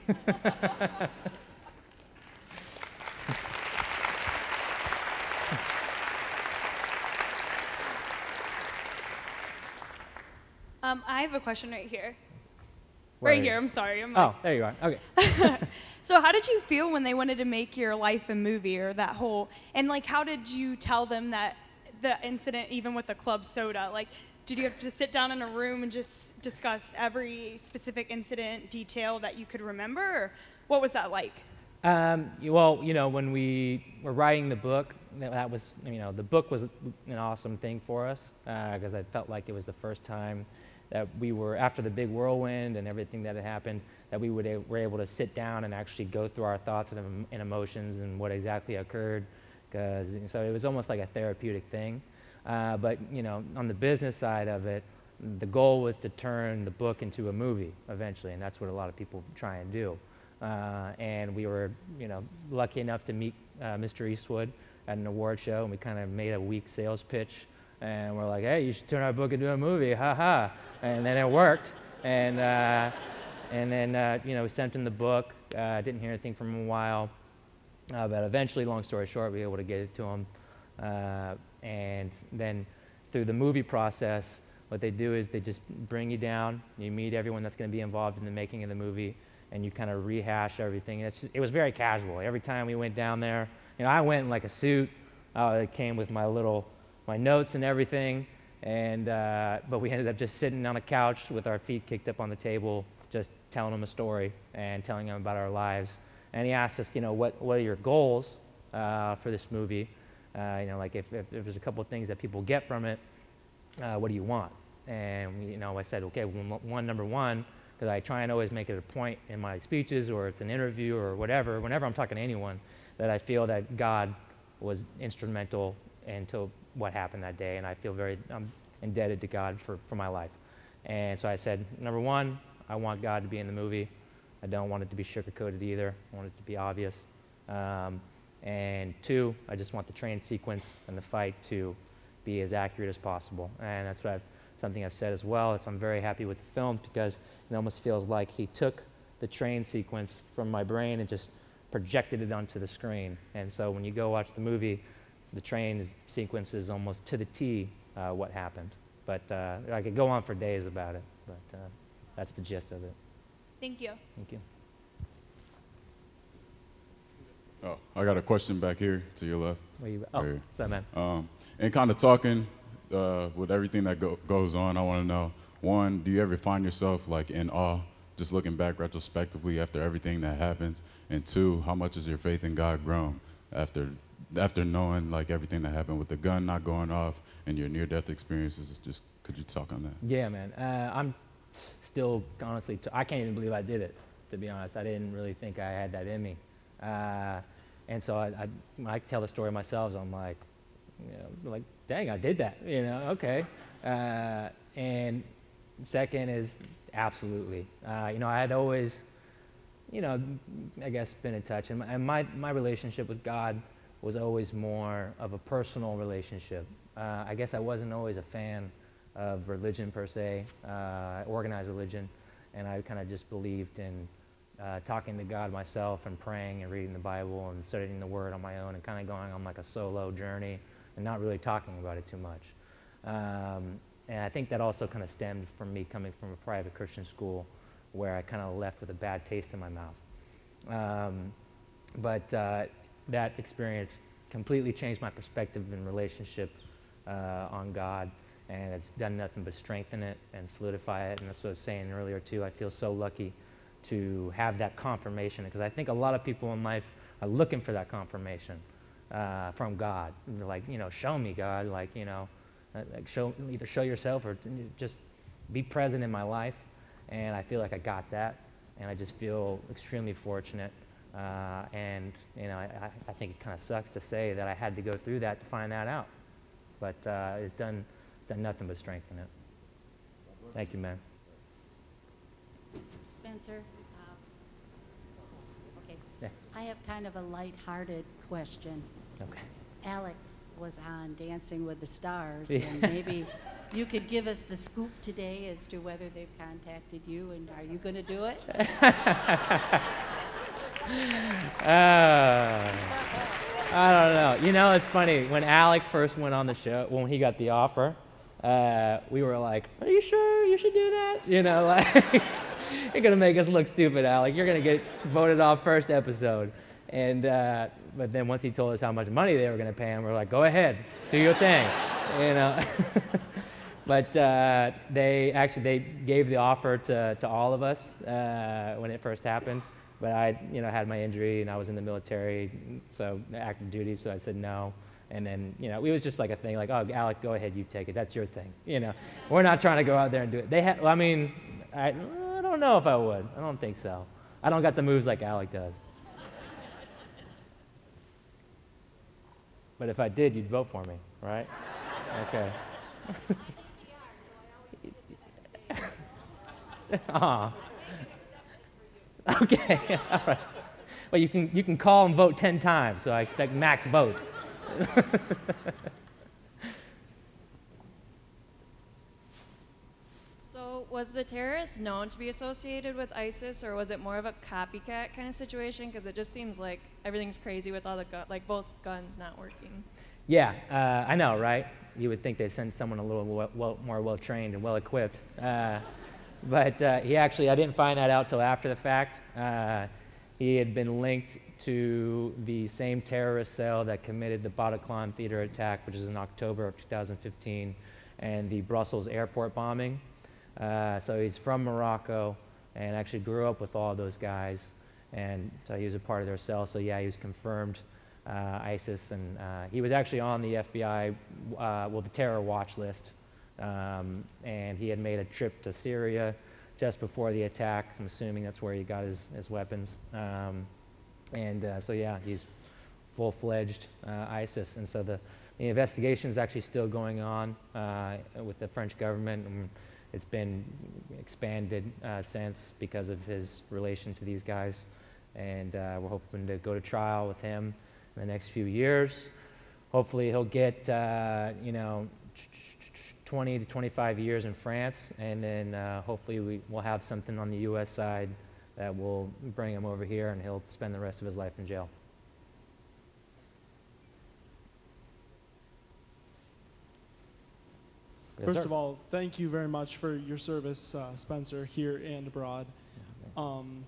I have a question right here. Right here, I'm sorry. Oh, there you are. Okay. So how did you feel when they wanted to make your life a movie, or that whole, and like how did you tell them that the incident, even with the club soda, like did you have to sit down in a room and just discuss every specific incident detail that you could remember, or what was that like? Well, you know, when we were writing the book, that was, you know, the book was an awesome thing for us, because I felt like it was the first time that we were, after the big whirlwind and everything that had happened, that we were able to sit down and actually go through our thoughts and emotions and what exactly occurred. So it was almost like a therapeutic thing. But, you know, on the business side of it, the goal was to turn the book into a movie eventually, and that's what a lot of people try and do. And we were, you know, lucky enough to meet Mr. Eastwood at an award show, and we kind of made a weak sales pitch. And we're like, hey, you should turn our book into a movie, ha-ha. And then it worked. And then, you know, we sent him the book. Didn't hear anything from him a while. But eventually, long story short, we were able to get it to him. And then through the movie process, what they do is they just bring you down. You meet everyone that's going to be involved in the making of the movie, and you kind of rehash everything. It was very casual. Every time we went down there, you know, I went in like a suit. It came with my notes and everything, and but we ended up just sitting on a couch with our feet kicked up on the table, just telling him a story and telling him about our lives. And he asked us, you know, what are your goals for this movie? You know, like if there's a couple of things that people get from it, what do you want? And you know, I said, okay, number one, because I try and always make it a point in my speeches or it's an interview or whatever, whenever I'm talking to anyone, that I feel that God was instrumental into what happened that day, and I feel I'm indebted to God for my life. And so I said, number one, I want God to be in the movie. I don't want it to be sugar-coated either. I want it to be obvious. And 2, I just want the train sequence and the fight to be as accurate as possible. And that's something I've said as well. So I'm very happy with the film because it almost feels like he took the train sequence from my brain and just projected it onto the screen. And so when you go watch the movie, the train sequence is almost to the T what happened. But I could go on for days about it, but that's the gist of it. Thank you. Thank you. Oh, I got a question back here to your left. What's that, man? And kind of talking with everything that goes on, I want to know, 1, do you ever find yourself like in awe, just looking back retrospectively after everything that happens? And 2, how much has your faith in God grown after knowing like everything that happened with the gun not going off and your near-death experiences? Just could you talk on that? Yeah, man. I'm still honestly, I can't even believe I did it, to be honest. I didn't really think I had that in me. And so when I tell the story myself, I'm like, like, dang, I did that, okay. And second is absolutely. I had always, I guess been in touch, and my relationship with God was always more of a personal relationship. I guess I wasn't always a fan of religion per se, organized religion, and I kind of just believed in talking to God myself and praying and reading the Bible and studying the Word on my own and kind of going on like a solo journey and not really talking about it too much. And I think that also kind of stemmed from me coming from a private Christian school where I kind of left with a bad taste in my mouth. But that experience completely changed my perspective and relationship on God, and it's done nothing but strengthen it and solidify it. And that's what I was saying earlier too. I feel so lucky to have that confirmation, because I think a lot of people in life are looking for that confirmation from God. And they're like, show me, God, like, either show yourself or just be present in my life. And I feel like I got that, and I just feel extremely fortunate. And I think it kind of sucks to say that I had to go through that to find that out, but it's done nothing but strengthen it. Thank you, man. Spencer, okay. Yeah. I have kind of a light-hearted question. Okay. Alex was on Dancing with the Stars, and maybe you could give us the scoop today as to whether they've contacted you, and are you going to do it? I don't know. It's funny. When Alec first went on the show, when he got the offer, we were like, are you sure you should do that? Like, you're going to make us look stupid, Alec. You're going to get voted off first episode. And but then once he told us how much money they were going to pay him, we're like, go ahead, do your thing. But they gave the offer to all of us when it first happened. But I had my injury and I was in the military, so active duty, so I said no. And then, it was just like a thing, like, oh, Alec, go ahead, you take it. That's your thing. We're not trying to go out there and do it. I don't know if I would. I don't think so. I don't got the moves like Alec does. But if I did, you'd vote for me, right? Okay. Aw. Okay, all right. Well, you can call and vote 10 times, so I expect max votes. So was the terrorist known to be associated with ISIS, or was it more of a copycat kind of situation? Because it just seems like everything's crazy with all the both guns not working. Yeah, I know, right? You would think they'd send someone a little more well-trained and well-equipped. But he actually, I didn't find that out till after the fact. He had been linked to the same terrorist cell that committed the Bataclan theater attack, which is in October of 2015, and the Brussels airport bombing. So he's from Morocco and actually grew up with all those guys, and so he was a part of their cell. So yeah, he was confirmed ISIS, and he was actually on the FBI, the terror watch list. And he had made a trip to Syria just before the attack. I'm assuming that's where he got his weapons. So yeah, he's full-fledged ISIS. And so the investigation is actually still going on with the French government. it's been expanded since because of his relation to these guys. And we're hoping to go to trial with him in the next few years. Hopefully he'll get, 20 to 25 years in France, and then hopefully we'll have something on the U.S. side that will bring him over here, and he'll spend the rest of his life in jail. Yes, First sir. of all, thank you very much for your service, Spencer, here and abroad. And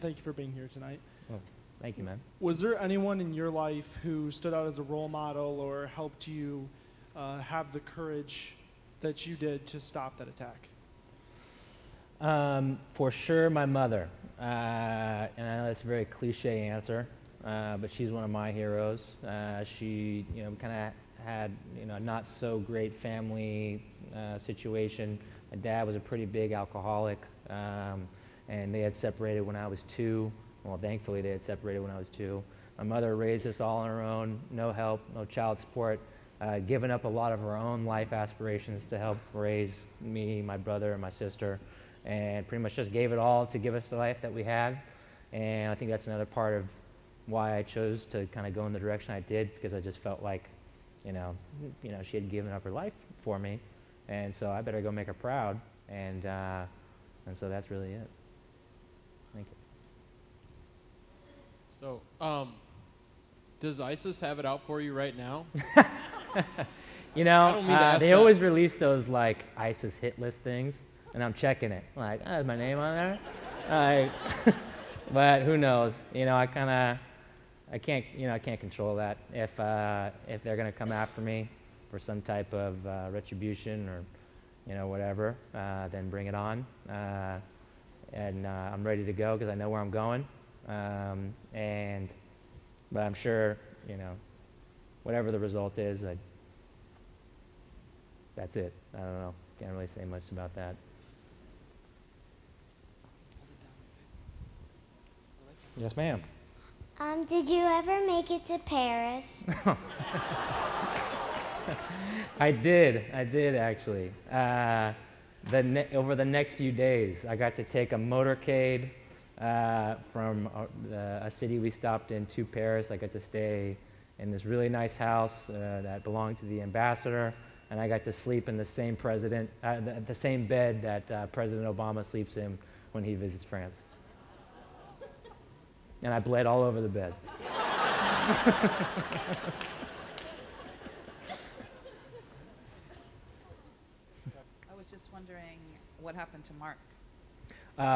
thank you for being here tonight. Well, thank you, man. Was there anyone in your life who stood out as a role model or helped you have the courage that you did to stop that attack? For sure, my mother. And I know that's a very cliche answer, but she's one of my heroes. She, kind of had, not so great family situation. My dad was a pretty big alcoholic, and they had separated when I was 2. Well, thankfully, they had separated when I was 2. My mother raised us all on her own, no help, no child support, given up a lot of her own life aspirations to help raise me, my brother, and my sister, and pretty much just gave it all to give us the life that we had. And I think that's another part of why I chose to kind of go in the direction I did, because I just felt like, she had given up her life for me, and so I better go make her proud, and so that's really it. Thank you. So, does ISIS have it out for you right now? They always release those like ISIS hit list things, and I'm checking it. Like, is my name on there? But who knows? I can't control that. If they're gonna come after me for some type of retribution or, whatever, then bring it on. And I'm ready to go because I know where I'm going. But I'm sure, whatever the result is, that's it. I don't know. Can't really say much about that. Yes, ma'am. Did you ever make it to Paris? I did actually. Over the next few days, I got to take a motorcade from a city we stopped in to Paris. I got to stay in this really nice house that belonged to the ambassador, and I got to sleep in the same the same bed that President Obama sleeps in when he visits France. And I bled all over the bed. I was just wondering what happened to Mark.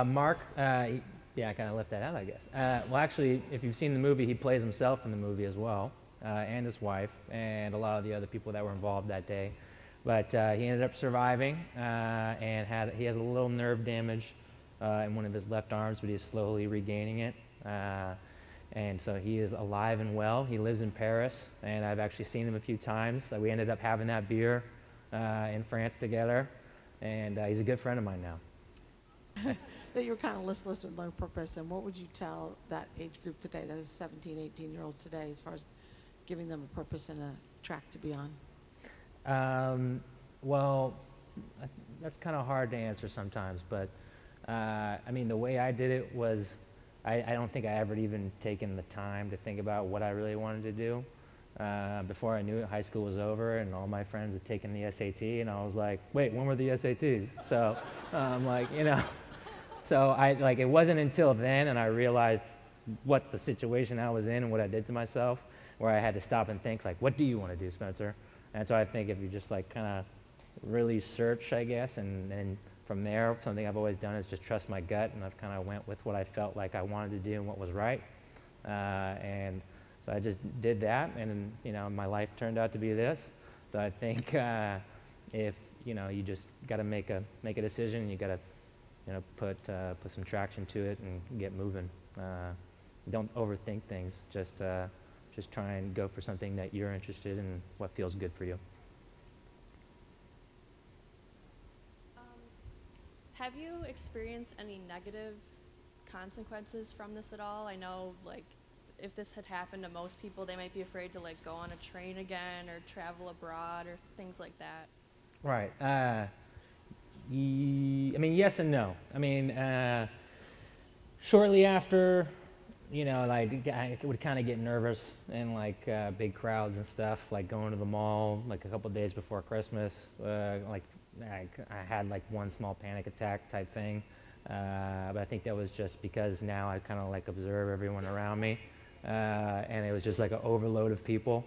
Mark, yeah, I kind of left that out, I guess. Well, actually, if you've seen the movie, he plays himself in the movie as well, and his wife, and a lot of the other people that were involved that day. But he ended up surviving, and he has a little nerve damage in one of his left arms, but he's slowly regaining it. And so he is alive and well. He lives in Paris, and I've actually seen him a few times. We ended up having that beer in France together, and he's a good friend of mine now. That you were kind of listless with no purpose, and what would you tell that age group today, those 17, 18-year-olds today, as far as giving them a purpose and a track to be on? Well, that's kind of hard to answer sometimes, but I mean, the way I did it was, I don't think I ever even taken the time to think about what I really wanted to do. Before I knew it, high school was over, and all my friends had taken the SAT, and I was like, wait, when were the SATs? So I'm like, so it wasn't until then, and I realized what the situation I was in and what I did to myself, where I had to stop and think, like, what do you want to do, Spencer? And so I think if you just kind of really search, I guess, and from there, something I've always done is just trust my gut, and I've kind of went with what I felt like I wanted to do and what was right. And so I just did that, and my life turned out to be this. So I think if you just got to make a decision, and you got to put some traction to it and get moving. Don't overthink things. Just try and go for something that you're interested in, what feels good for you. Have you experienced any negative consequences from this at all? I know, if this had happened to most people, they might be afraid to, go on a train again or travel abroad or things like that. Right. I mean, yes and no. I mean, shortly after, you know, like I would kind of get nervous in like big crowds and stuff, like going to the mall like a couple days before Christmas. Like I had like one small panic attack type thing, but I think that was just because now I kind of like observe everyone around me, and it was just like an overload of people.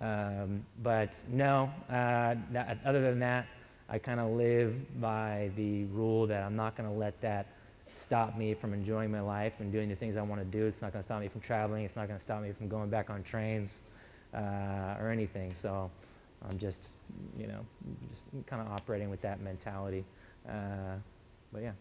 But no, other than that, I kind of live by the rule that I'm not going to let that stop me from enjoying my life and doing the things I want to do. It's not going to stop me from traveling. It's not going to stop me from going back on trains or anything. So I'm just, you know, just kind of operating with that mentality. But yeah.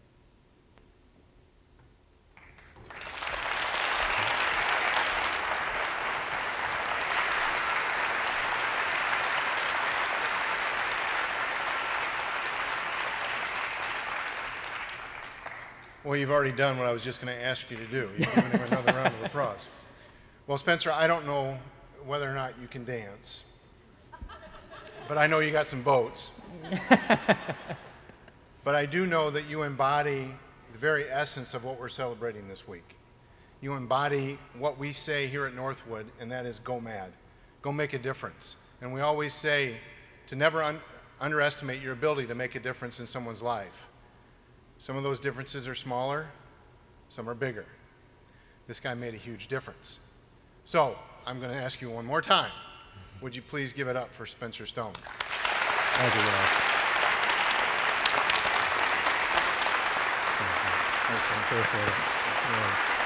Well, you've already done what I was just going to ask you to do. You've given him another round of applause. Well, Spencer, I don't know whether or not you can dance, but I know you got some boats. But I do know that you embody the very essence of what we're celebrating this week. You embody what we say here at Northwood, and that is go mad. Go make a difference. And we always say to never underestimate your ability to make a difference in someone's life. Some of those differences are smaller, some are bigger. This guy made a huge difference. So I'm going to ask you one more time. Would you please give it up for Spencer Stone? Thank you, guys. Thanks, man. Appreciate it. Yeah.